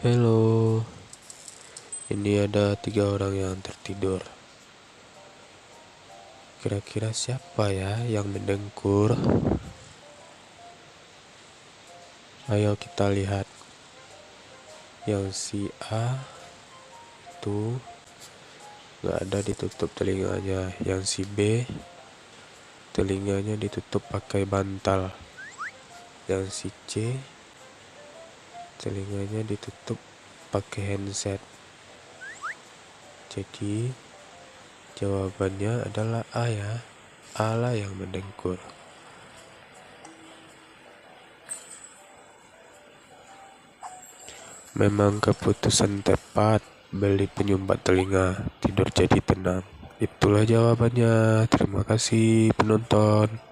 Hello, ini ada 3 orang yang tertidur. Kira-kira siapa ya yang mendengkur? Ayo kita lihat. Yang si A tuh gak ada, ditutup telinganya. Yang si B telinganya ditutup pakai bantal. Yang si C telinganya ditutup pakai handset. Jadi jawabannya adalah A ya. A lah yang mendengkur. Memang keputusan tepat, beli penyumbat telinga, tidur jadi tenang. Itulah jawabannya. Terima kasih penonton.